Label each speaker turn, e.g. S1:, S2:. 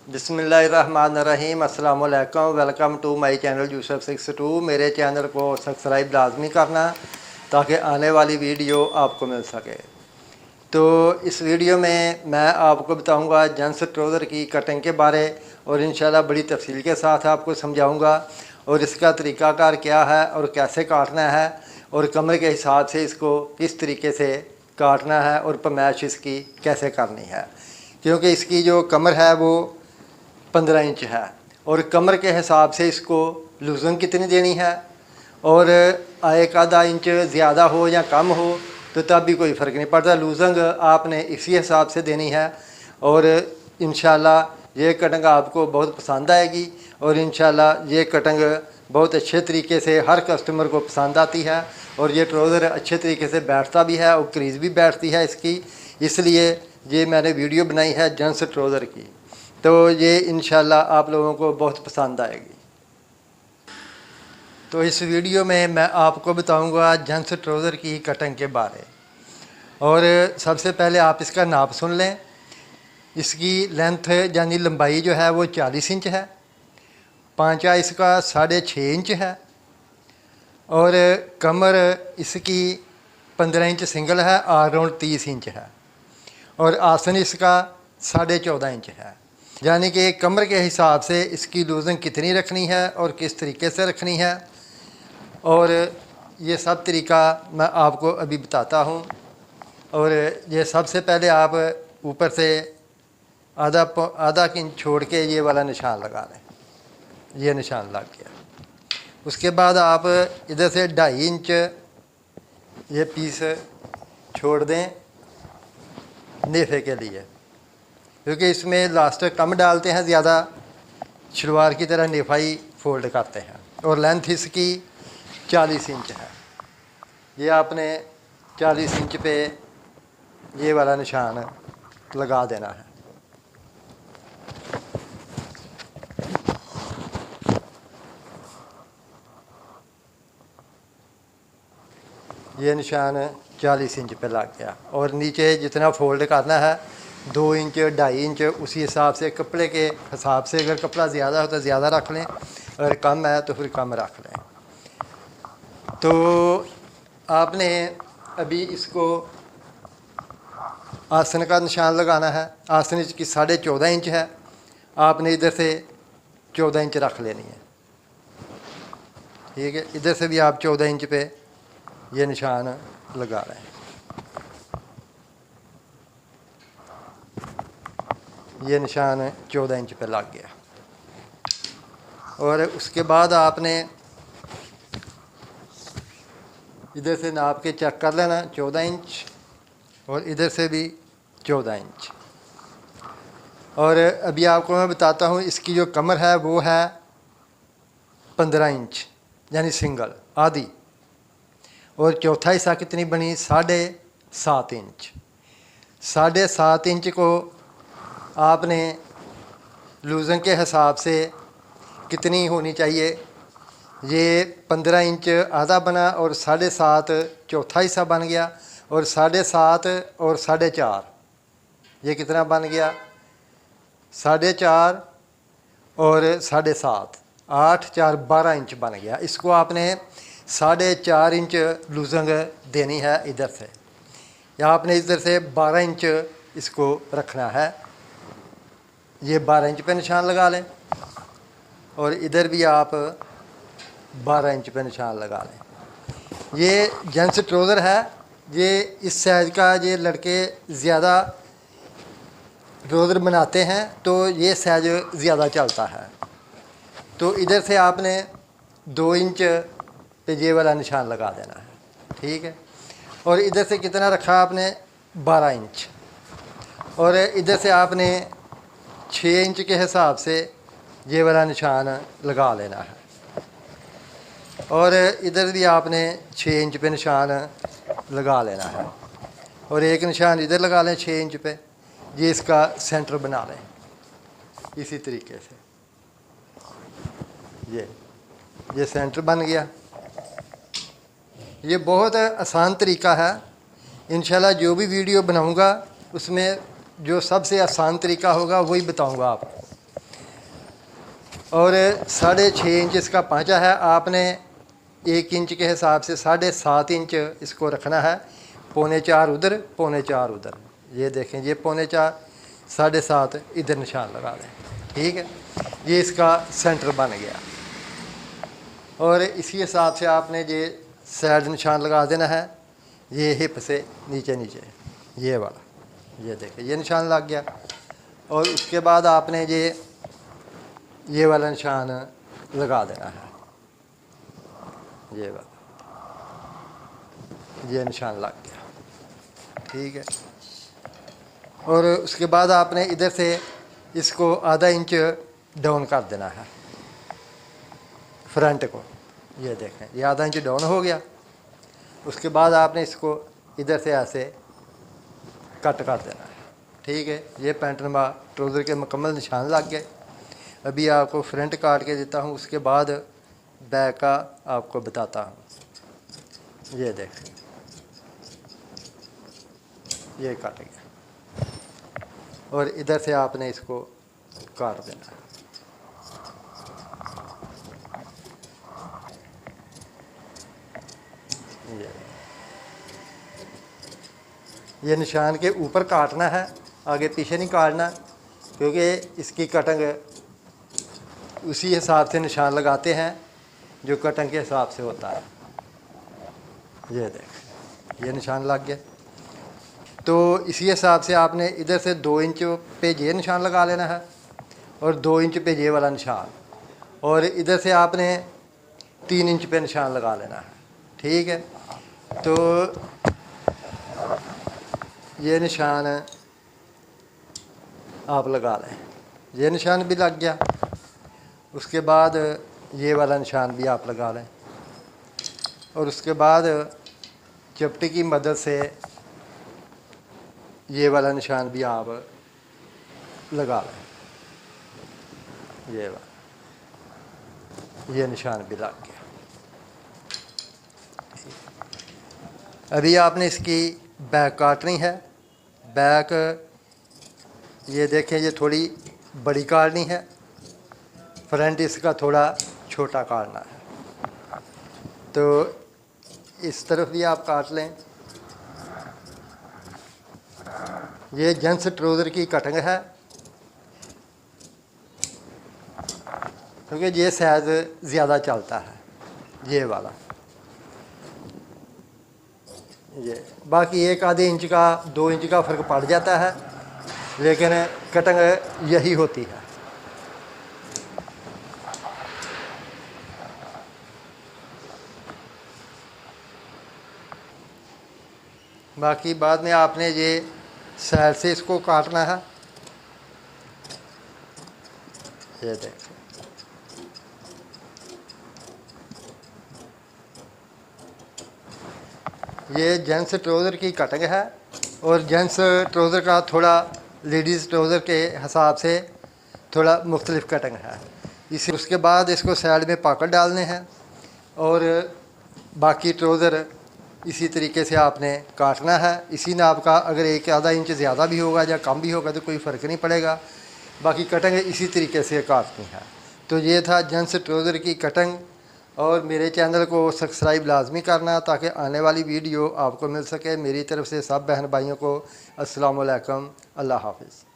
S1: बिस्मिल्लाहिर्रहमानिर्रहीम। अस्सलाम वालेकुम। वेलकम टू माय चैनल यूसुफ62। मेरे चैनल को सब्सक्राइब लाजमी करना ताकि आने वाली वीडियो आपको मिल सके। तो इस वीडियो में मैं आपको बताऊंगा जेंट्स ट्राउज़र की कटिंग के बारे और इंशाल्लाह बड़ी तफसील के साथ आपको समझाऊंगा और इसका तरीक़ाकार क्या है और कैसे काटना है और कमर के हिसाब से इसको किस तरीके से काटना है और पैमाइश इसकी कैसे करनी है, क्योंकि इसकी जो कमर है वो 15 इंच है और कमर के हिसाब से इसको लूज़न कितनी देनी है और एक आधा इंच ज़्यादा हो या कम हो तो तब भी कोई फ़र्क नहीं पड़ता। लूज़ंग आपने इसी हिसाब से देनी है और इंशाल्लाह ये कटिंग आपको बहुत पसंद आएगी और इंशाल्लाह ये कटिंग बहुत अच्छे तरीके से हर कस्टमर को पसंद आती है और ये ट्राउज़र अच्छे तरीके से बैठता भी है और क्रीज़ भी बैठती है इसकी, इसलिए ये मैंने वीडियो बनाई है जेंट्स ट्राउज़र की। तो ये इंशाल्लाह आप लोगों को बहुत पसंद आएगी। तो इस वीडियो में मैं आपको बताऊंगा जेंट्स ट्राउज़र की कटिंग के बारे। और सबसे पहले आप इसका नाप सुन लें। इसकी लेंथ यानी लंबाई जो है वो 40 इंच है, पांचा इसका 6.5 इंच है और कमर इसकी 15 इंच सिंगल है, ऑल राउंड 30 इंच है और आसन इसका 14.5 इंच है। यानी कि कमर के हिसाब से इसकी लूज़िंग कितनी रखनी है और किस तरीके से रखनी है और ये सब तरीका मैं आपको अभी बताता हूँ। और ये सबसे पहले आप ऊपर से आधा इंच छोड़ के ये वाला निशान लगा लें, ये निशान लग गया। उसके बाद आप इधर से 2.5 इंच ये पीस छोड़ दें नेफे के लिए, क्योंकि इसमें लास्टर कम डालते हैं, ज़्यादा शलवार की तरह नेफाई फोल्ड करते हैं। और लेंथ इसकी 40 इंच है। ये आपने 40 इंच पे ये वाला निशान लगा देना है। ये निशान 40 इंच पे लग गया और नीचे जितना फोल्ड करना है 2 इंच 2.5 इंच उसी हिसाब से, कपड़े के हिसाब से। अगर कपड़ा ज़्यादा हो तो ज़्यादा रख लें, अगर कम है तो फिर कम रख लें। तो आपने अभी इसको आसन का निशान लगाना है। आसन इसकी 14.5 इंच है, आपने इधर से 14 इंच रख लेनी है, ठीक है। इधर से भी आप 14 इंच पे ये निशान लगा रहे हैं। ये निशान 14 इंच पे लग गया और उसके बाद आपने इधर से नाप के चेक कर लेना 14 इंच और इधर से भी 14 इंच। और अभी आपको मैं बताता हूँ इसकी जो कमर है वो है 15 इंच यानी सिंगल आधी, और चौथा हिस्सा कितनी बनी 7.5 इंच। 7.5 इंच को आपने लूज़िंग के हिसाब से कितनी होनी चाहिए, ये 15 इंच आधा बना और 7.5 चौथा हिस्सा बन गया और 7.5 और 4.5 ये कितना बन गया 4.5 और 7.5 8 4 12 इंच बन गया। इसको आपने 4.5 इंच लूज़िंग देनी है इधर से, या आपने इधर से 12 इंच इसको रखना है। ये 12 इंच पे निशान लगा लें और इधर भी आप 12 इंच पे निशान लगा लें। ये जेंट्स ट्राउज़र है, ये इस साइज़ का ये लड़के ज़्यादा ट्राउज़र बनाते हैं तो ये साइज़ ज़्यादा चलता है। तो इधर से आपने 2 इंच पे ये वाला निशान लगा देना है, ठीक है। और इधर से कितना रखा आपने 12 इंच और इधर से आपने 6 इंच के हिसाब से ये वाला निशान लगा लेना है और इधर भी आपने 6 इंच पे निशान लगा लेना है और एक निशान इधर लगा लें 6 इंच पे। ये इसका सेंटर बना लें इसी तरीके से। ये सेंटर बन गया। ये बहुत आसान तरीका है। इंशाल्लाह जो भी वीडियो बनाऊंगा उसमें जो सबसे आसान तरीका होगा वही बताऊंगा आपको। और 6.5 इंच इसका पांचा है। आपने 1 इंच के हिसाब से 7.5 इंच इसको रखना है। 3.25 उधर, 3.25 उधर। ये देखें, ये 3.25, 7.5 इधर निशान लगा दें। ठीक है, ये इसका सेंटर बन गया। और इसी हिसाब से आपने ये साइड निशान लगा देना है। ये हिप से नीचे नीचे ये वाला, ये देखें, ये निशान लग गया। और उसके बाद आपने ये वाला निशान लगा देना है। ये वाला, ये निशान लग गया। ठीक है, और उसके बाद आपने इधर से इसको आधा इंच डाउन कर देना है फ्रंट को। ये देखें, ये आधा इंच डाउन हो गया। उसके बाद आपने इसको इधर से ऐसे कट कर देना है। ठीक है, ये पैंट नमा ट्राउज़र के मुकम्मल निशान लग गए। अभी आपको फ्रंट काट के देता हूँ, उसके बाद बैक का आपको बताता हूँ। ये देखें, ये काट गया और इधर से आपने इसको काट देना है। ये निशान के ऊपर काटना है, आगे पीछे नहीं काटना, क्योंकि इसकी कटिंग उसी हिसाब से निशान लगाते हैं जो कटिंग के हिसाब से होता है। ये देख, ये निशान लग गया। तो इसी हिसाब से आपने इधर से 2 इंच पे ये निशान लगा लेना है और 2 इंच पे ये वाला निशान, और इधर से आपने 3 इंच पे निशान लगा लेना है। ठीक है, तो ये निशान आप लगा लें। ये निशान भी लग गया। उसके बाद ये वाला निशान भी आप लगा लें और उसके बाद चपटी की मदद से ये वाला निशान भी आप लगा लें। ये वाला, ये निशान भी लग गया। अभी आपने इसकी बैक काटनी है। बैक ये देखें, ये थोड़ी बड़ी काटनी है, फ्रंट इसका थोड़ा छोटा काटना है। तो इस तरफ भी आप काट लें। ये जेंट्स ट्राउज़र की कटिंग है, क्योंकि ये साइज़ ज़्यादा चलता है ये वाला। ये बाकी 1 आधे इंच का 2 इंच का फ़र्क पड़ जाता है, लेकिन कटिंग यही होती है। बाकी बाद में आपने ये साइड से इसको काटना है। ये देखें, ये जेंट्स ट्राउज़र की कटिंग है और जेंट्स ट्राउज़र का थोड़ा लेडीज़ ट्राउज़र के हिसाब से थोड़ा मुख्तलिफ कटिंग है। इसी उसके बाद इसको साइड में पॉकेट डालने हैं और बाकी ट्राउज़र इसी तरीके से आपने काटना है। इसी नाप का, अगर 1 आधा इंच ज़्यादा भी होगा या कम भी होगा तो कोई फ़र्क नहीं पड़ेगा। बाकी कटिंग इसी तरीके से काटनी है। तो ये था जेंट्स ट्राउज़र की कटिंग। और मेरे चैनल को सब्सक्राइब लाजमी करना ताकि आने वाली वीडियो आपको मिल सके। मेरी तरफ से सब बहन भाइयों को अस्सलाम वालेकुम, अल्लाह हाफ़िज़।